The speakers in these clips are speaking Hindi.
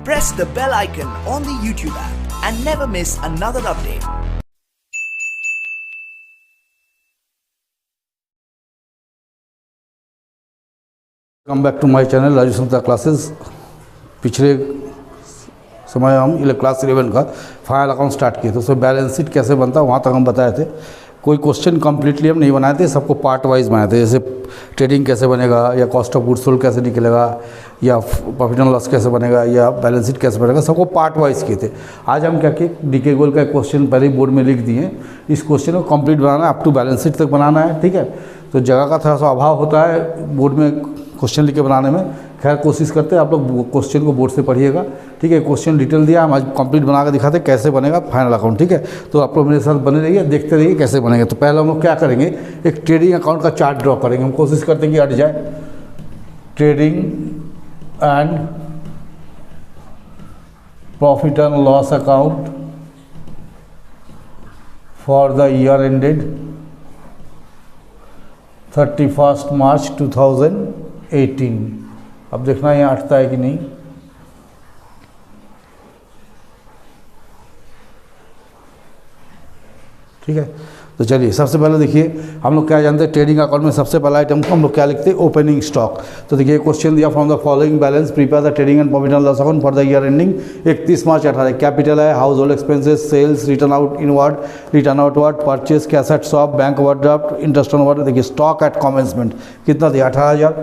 Press the bell icon on the YouTube app and never miss another update. Come back to my channel Raju Santa classes. पिछले समय हम क्लास 11 का फाइनल अकाउंट स्टार्ट किए थे, उसमें बैलेंस शीट कैसे बनता है वहाँ तक हम बताए थे। कोई क्वेश्चन कम्प्लीटली हम नहीं बनाए थे, सबको पार्ट वाइज बनाए थे। जैसे ट्रेडिंग कैसे बनेगा, या कॉस्ट ऑफ गुड्स सोल्ड कैसे निकलेगा, या प्रॉफिट एंड लॉस कैसे बनेगा, या बैलेंस शीट कैसे बनेगा, सबको पार्ट वाइज किए थे। आज हम क्या किए, डीके गोल का क्वेश्चन पहले ही बोर्ड में लिख दिए। इस क्वेश्चन को कंप्लीट बनाना है, अप टू बैलेंस शीट तक बनाना है, ठीक है। तो जगह का थोड़ा सा अभाव होता है बोर्ड में क्वेश्चन लिख के बनाने में। खैर कोशिश करते हैं आप लोग क्वेश्चन को बोर्ड से पढ़िएगा, ठीक है। क्वेश्चन डिटेल दिया, हम आज कंप्लीट बना के दिखाते हैं कैसे बनेगा फाइनल अकाउंट, ठीक है। तो आप लोग मेरे साथ बने रहिए, देखते रहिए कैसे बनेगा। तो पहले हम लोग क्या करेंगे, एक ट्रेडिंग अकाउंट का चार्ट ड्रॉ करेंगे। हम कोशिश करते हैं कि अट जाए। Trading and profit and loss account for the year ended 31 मार्च 2018। अब देखना यहाँ अटता है कि नहीं। ठीक है, तो चलिए सबसे पहले देखिए हम लोग क्या जानते हैं। ट्रेडिंग अकाउंट में सबसे पहला आइटम को हम लोग क्या लिखते हैं, ओपनिंग स्टॉक। तो देखिए क्वेश्चन दिया, from the following balance prepare the trading and profit and loss account for the year ending 31 March 18। Capital है, household expenses, sales, return out inward, return outward, purchase, cash at shop, bank overdraft, interest on overdraft. देखिए स्टॉक एट कॉमेंसमेंट कितना दिया, 18,000,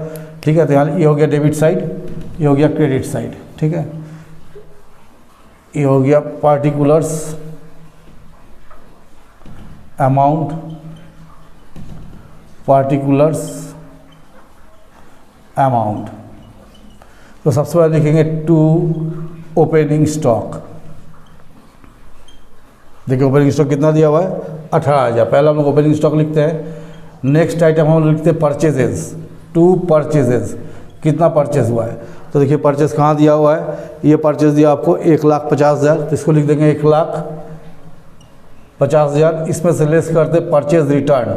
ठीक है। तो यहाँ ये हो गया डेबिट साइड, ये हो गया क्रेडिट साइड, ठीक है। ये हो गया पार्टिकुलर्स अमाउंट, पार्टिकुलर्स अमाउंट। तो सबसे पहले लिखेंगे टू ओपनिंग स्टॉक। देखिए ओपनिंग स्टॉक कितना दिया हुआ है, 18,000। पहले हम लोग ओपनिंग स्टॉक लिखते हैं। नेक्स्ट आइटम हम लोग लिखते हैं परचेजेस, टू परचेजेस। कितना परचेज हुआ है, तो देखिए परचेज कहाँ दिया हुआ है, ये परचेज दिया आपको 1,50,000। तो इसको लिख देंगे 1,50,000। इसमें से लेस करते परचेज रिटर्न,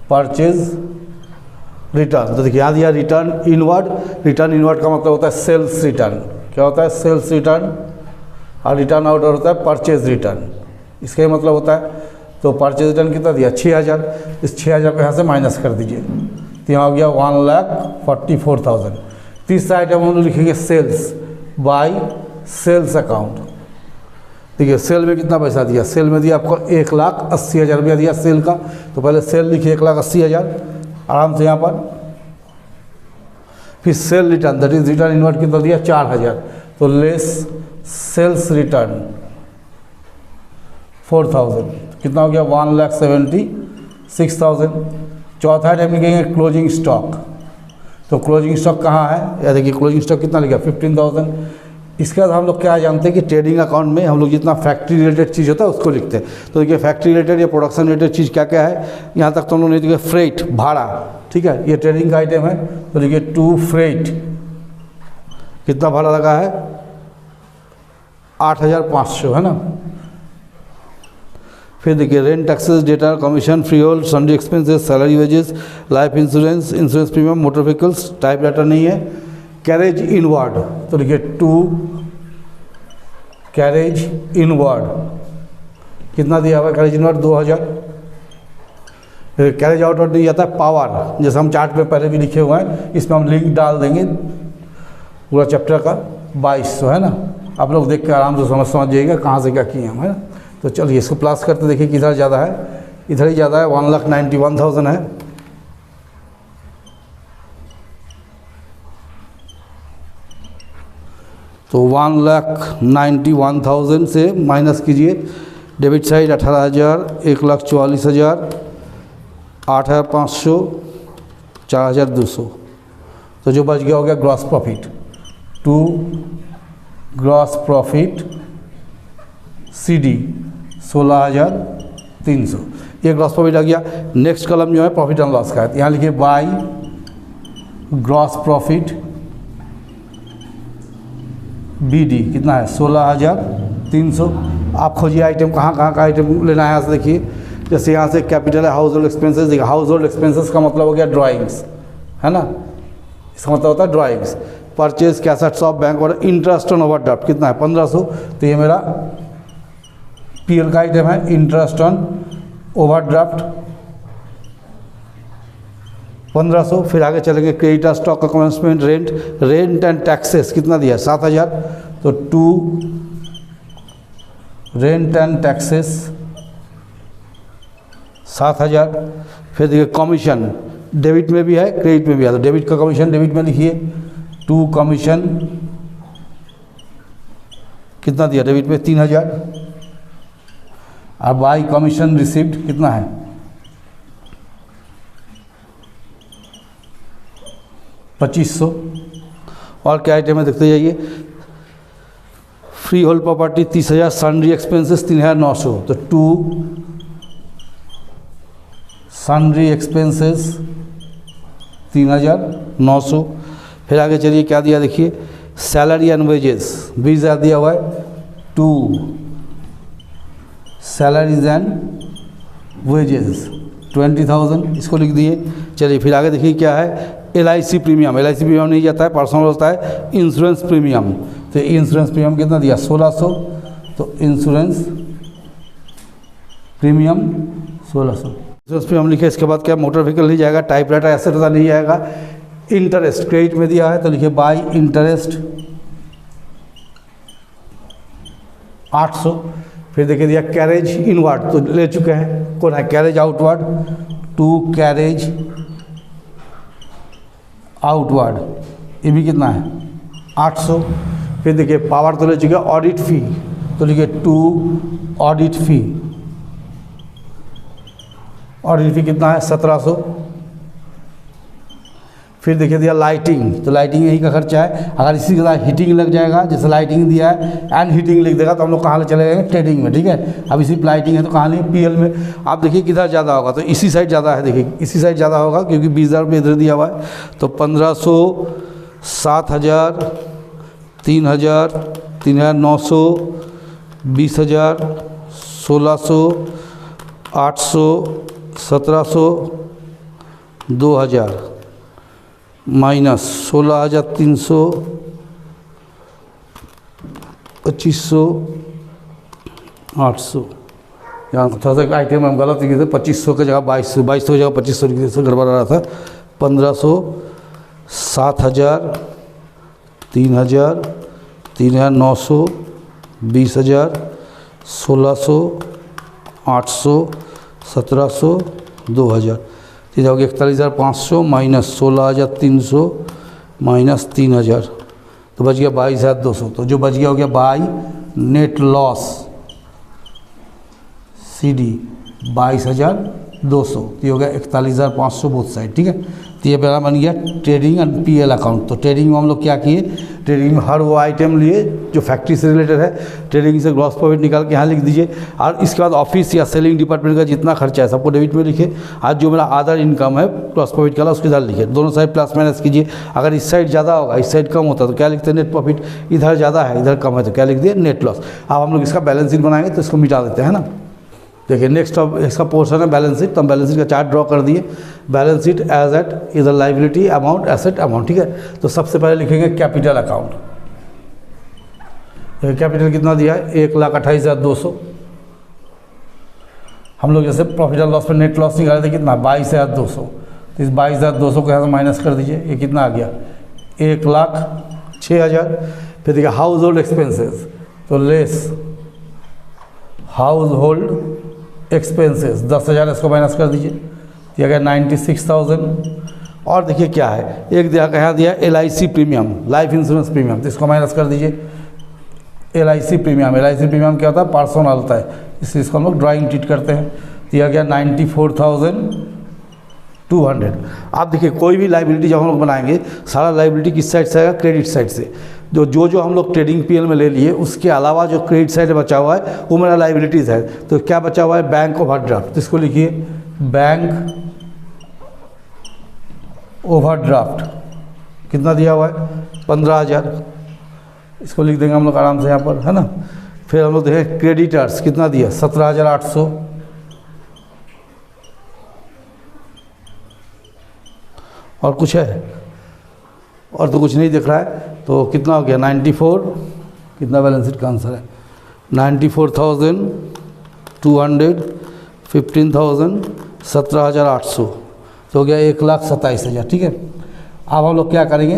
परचेज रिटर्न। तो देखिए यहाँ दिया रिटर्न इनवर्ड। रिटर्न इनवर्ड का मतलब होता है सेल्स रिटर्न। क्या होता है, सेल्स रिटर्न। और रिटर्न आउटवर्ड होता है परचेज रिटर्न। इसका ही मतलब होता है। तो परचेज रिटर्न कितना दिया, 6,000। इस 6,000 को यहाँ से माइनस कर दीजिए, तो यहाँ हो गया 1,44,000। तीसरा आइटम हम लोग लिखेंगे सेल्स बाय सेल्स अकाउंट। देखिए सेल में कितना पैसा दिया, सेल में दिया आपको 1,80,000 रुपया दिया सेल का। तो पहले सेल लिखिए 1,80,000 आराम से यहाँ पर। फिर cell return, that is return inward कितना दिया, 4,000। तो लेस सेल्स रिटर्न 4,000, कितना हो गया 1,76,000। चौथा आइटम लिखेंगे क्लोजिंग स्टॉक। तो क्लोजिंग स्टॉक कहाँ है, या देखिए क्लोजिंग स्टॉक कितना लिखा, 15,000। इसके बाद हम लोग क्या जानते हैं कि ट्रेडिंग अकाउंट में हम लोग जितना फैक्ट्री रिलेटेड चीज़ होता है उसको लिखते हैं। तो देखिए फैक्ट्री रिलेटेड या प्रोडक्शन रिलेटेड चीज़ क्या क्या है, यहाँ तक तो हम लोग नहीं देखिए। फ्रेट, भाड़ा, ठीक है, ये ट्रेडिंग का आइटम है। तो देखिए टू फ्रेट, कितना भाड़ा लगा है, 8,500 है ना। फिर देखिए rent, taxes, data, commission, free hold, Sunday expenses, salary, wages, life insurance, insurance premium, motor vehicles, type writer नहीं है। कैरेज इनवर्ड, तो देखिए टू कैरेज इनवर्ड कितना दिया हुआ है, कैरेज इनवर्ड 2,000। फिर कैरेज आउटवर्ड नहीं जाता है पावर, जैसे हम चार्ट में पहले भी लिखे हुए हैं। इसमें हम लिंक डाल देंगे पूरा चैप्टर का, 2,200 है ना। आप लोग देख के आराम से समझ जाइएगा कहाँ से क्या किए हम, है ना। तो चलिए इसको प्लस करते देखिए किधर ज़्यादा है, इधर ही ज़्यादा है, 1,91,000 है। तो 1,91,000 से माइनस कीजिए। Debit side 18,000, 1,44,000, 8,500, 4,200। तो जो बच गया हो गया gross profit. To gross profit CD 16,300, ये ग्रॉस प्रॉफिट आ गया। नेक्स्ट कलम जो है प्रॉफिट एंड लॉस का है, यहाँ लिखिए बाय ग्रॉस प्रॉफिट BD कितना है, 16,300। आप खोजिए आइटम कहाँ कहाँ का आइटम लेना है। यहाँ से देखिए, जैसे यहाँ से कैपिटल है, हाउस होल्ड एक्सपेंसेस। देखिए हाउस होल्ड एक्सपेंसेस का मतलब हो गया ड्राइंग्स, है ना। इसका मतलब होता है drawings. Purchase cassettes of bank और इंटरेस्ट ऑन ओवरड्राफ्ट कितना है 1500। तो ये मेरा पीएल का आइटम है, इंटरेस्ट ऑन ओवरड्राफ्ट 1500। फिर आगे चलेंगे क्रेडिटर स्टॉक का कमेंसमेंट, रेंट एंड टैक्सेस कितना दिया 7000। तो 2 रेंट एंड टैक्सेस 7000। फिर देखिए कमीशन डेबिट में भी है क्रेडिट में भी है, तो डेबिट का कमीशन डेबिट में लिखिए 2 कमीशन कितना दिया डेबिट में 3000। अब बाई कमीशन रिसिप्ट कितना है 2500। और क्या आइटम है देखते जाइए, free hold property 30,000, sundry expenses 3,900। तो 2 सन्ड्री एक्सपेंसेस 3,900। फिर आगे चलिए क्या दिया देखिए, सैलरी एंड वेजेस 20,000 दिया हुआ है, 2 सैलरीज एंड वेजेस 20,000 इसको लिख दिए। चलिए फिर आगे देखिए क्या है, LIC प्रीमियम, LIC प्रीमियम नहीं जाता है, पर्सनल होता है इंश्योरेंस प्रीमियम। तो इंश्योरेंस प्रीमियम कितना दिया 1600। तो इंश्योरेंस प्रीमियम 1600, इंश्योरेंस प्रीमियम लिखे। इसके बाद क्या मोटर व्हीकल नहीं जाएगा, टाइपराइटर एसेट नहीं जाएगा। इंटरेस्ट क्रेडिट में दिया है तो लिखिए बाई इंटरेस्ट 800। फिर देखिए दिया कैरेज इनवर्ड तो ले चुके हैं, कौन है कैरेज आउटवर्ड 2 कैरेज आउटवर्ड ये भी कितना है 800। फिर देखिए पावर तो ले चुके हैं, ऑडिट फी तो लिखिए 2 ऑडिट फी, ऑडिट फी कितना है 1700। फिर देखिए दिया लाइटिंग, तो लाइटिंग यही का खर्चा है। अगर इसी के साथ हीटिंग लग जाएगा, जैसे लाइटिंग दिया है एंड हीटिंग लिख देगा तो हम लोग कहाँ चले जाएंगे ट्रेडिंग में, ठीक है। अब इसी लाइटिंग है तो कहाँ नहीं पीएल में। आप देखिए किधर ज़्यादा होगा, तो इसी साइड ज़्यादा है, देखिए इसी साइड ज़्यादा होगा क्योंकि 20,000 रुपये इधर दिया हुआ है। तो 1500, 7,000, 3,000, 3,900, 20,000, 1,600, 800, 1,700, 2,000 माइनस 16,300, 2500, 800। यहाँ थोड़ा सा आइटम हम गलत लिखे थे, 2500 की जगह 2200, 2200 की जगह 2500 लिखे थे, गड़बड़ आ रहा था। 1500, 7,000, 3,000, 3,900, 20,000, 1,600, 800, 1,700, 2,000। तीन हो गया 41,500 माइनस 16,300 माइनस 3,000 तो बच गया 22,200। तो जो बच गया हो गया बाई नेट लॉस CD 22,200। तो ये हो गया 41,500 बोथ साइड, ठीक है। तो ये मेरा बन गया ट्रेडिंग एंड PL अकाउंट। तो ट्रेडिंग में हम लोग क्या किए, ट्रेडिंग में हर वो आइटम लिए जो फैक्ट्री से रिलेटेड है, ट्रेडिंग से ग्रॉस प्रॉफिट निकाल के यहाँ लिख दीजिए। और इसके बाद ऑफिस या सेलिंग डिपार्टमेंट का जितना खर्चा है सबको डेबिट में लिखे। आज जो मेरा अदर इनकम है ग्रॉस प्रॉफिट का उसके इधर लिखे, दोनों साइड प्लस माइनस कीजिए। अगर इस साइड ज़्यादा होगा इस साइड कम होता तो क्या लिखते हैं नेट प्रॉफिट, इधर ज़्यादा है इधर कम है तो क्या लिख दिए नेट लॉस। अब हम लोग इसका बैलेंस शीट बनाएंगे तो इसको मिटा देते हैं ना। देखिए नेक्स्ट अब इसका पोर्शन है बैलेंस शीट, तो हम बैलेंस शीट का चार्ट ड्रॉ कर दिए। बैलेंस शीट एज एट इधर लाइबिलिटी अमाउंट एसेट अमाउंट, ठीक है। तो सबसे पहले लिखेंगे कैपिटल अकाउंट। कैपिटल कितना दिया है 1,28,200। हम लोग जैसे प्रॉफिट एंड लॉस पर नेट लॉस निकाले थे कितना 22,200। तो इस 22,200 को यहाँ से माइनस कर दीजिए, ये कितना आ गया 1,06,000। फिर देखिए हाउस होल्ड एक्सपेंसेस, तो लेस हाउस होल्ड एक्सपेंसेस 10,000 इसको माइनस कर दीजिए, दिया गया 96,000। और देखिए क्या है एक दिया यहाँ दिया LIC premium life insurance premium, तो इसको माइनस कर दीजिए। LIC प्रीमियम क्या होता है पर्सनल होता है, इसलिए इसको हम लोग ड्राइंग ट्रीट करते हैं। दिया गया 94,200। आप देखिए कोई भी लाइबिलिटी जब हम लोग बनाएंगे सारा लाइबिलिटी किस साइड से आएगा क्रेडिट साइड से। जो हम लोग ट्रेडिंग PL में ले लिए उसके अलावा जो क्रेडिट साइड बचा हुआ है वो मेरा लाइबिलिटीज़ है। तो क्या बचा हुआ है बैंक ओवरड्राफ्ट, तो इसको लिखिए बैंक ओवरड्राफ्ट कितना दिया हुआ है 15,000, इसको लिख देंगे हम लोग आराम से यहाँ पर, है ना। फिर हम लोग देखें क्रेडिटर्स कितना दिया 17,800। और कुछ है और तो कुछ नहीं दिख रहा है। तो कितना हो गया 94, कितना बैलेंस शीट का आंसर है 94,200, 15,000, 17,800, तो हो गया 1,27,000। ठीक है, अब हम लोग क्या करेंगे,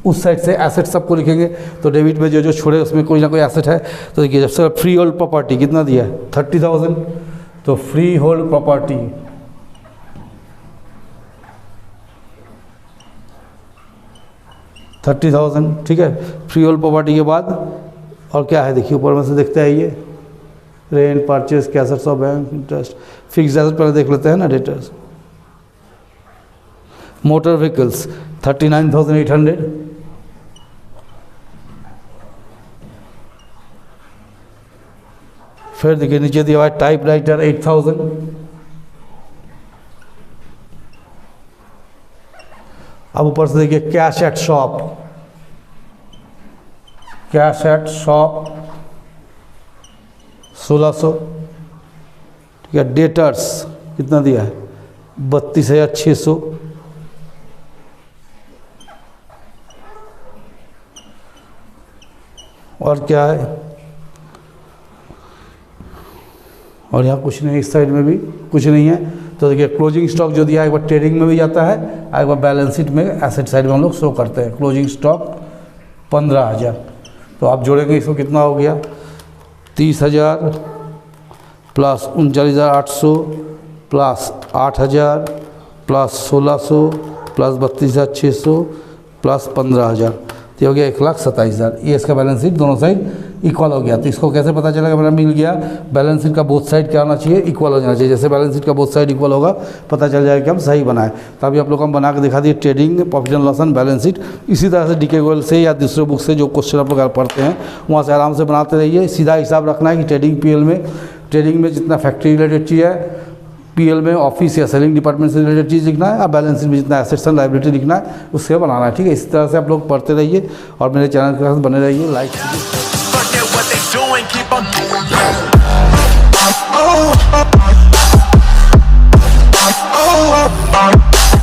उस साइड से एसेट सबको लिखेंगे। तो डेबिट में जो जो छोड़े उसमें कोई ना कोई एसेट है। तो देखिए जब सर फ्री होल्ड प्रॉपर्टी कितना दिया है 30,000, तो फ्री होल्ड प्रॉपर्टी 30,000। ठीक है, फ्री होल्ड प्रॉपर्टी के बाद और क्या है देखिए ऊपर में से देखते आइए, rent, purchase, cassettes of bank, interest, fixed asset पहले देख लेते हैं ना, डेटर्स, मोटर व्हीकल्स 39,800, फिर देखिए नीचे दिया हुआ है टाइप राइटर 8,000, अब ऊपर से देखिए cash at shop, cash at shop 1,600। ठीक है, डेटर्स कितना दिया है 32,600, और क्या है, और यहाँ कुछ नहीं, इस साइड में भी कुछ नहीं है। तो देखिए क्लोजिंग स्टॉक जो दिया है एक बार ट्रेडिंग में भी जाता है, एक बार बैलेंस शीट में एसेट साइड में हम लोग शो करते हैं। क्लोजिंग स्टॉक 15,000, तो आप जोड़ेंगे इसको कितना हो गया 30,000 plus 39,800 plus 8,000 plus 1,600 plus 32,600 plus 15,000, तो हो गया 1,27,000। ये इसका बैलेंस शीट दोनों साइड इक्वल हो गया। तो इसको कैसे पता चलेगा मेरा मिल गया, बैलेंस शीट का बोथ साइड क्या होना चाहिए, इक्वल हो जाना चाहिए। जैसे बैलेंस शीट का बोथ साइड इक्वल होगा पता चल जाएगा कि हम सही बनाए। तो अभी आप लोग हम बना के दिखा दिए trading, profit and loss and balance sheet. इसी तरह से डीके गोयल से या दूसरे बुक से जो क्वेश्चन आप लोग पढ़ते हैं वहाँ से आराम से बनाते रहिए। सीधा हिसाब रखना है कि ट्रेडिंग में जितना फैक्ट्री रिलेटेड चीज़ है, पीएल में ऑफिस या सेलिंग डिपार्टमेंट से रिलेटेड चीज़ लिखना है, और बैलेंस शीट में जितना एसेट्स एंड लायबिलिटी लिखना है उससे बनाना है। ठीक है, इस तरह से आप लोग पढ़ते रहिए और मेरे चैनल के साथ बने रहिए, लाइक कीजिए।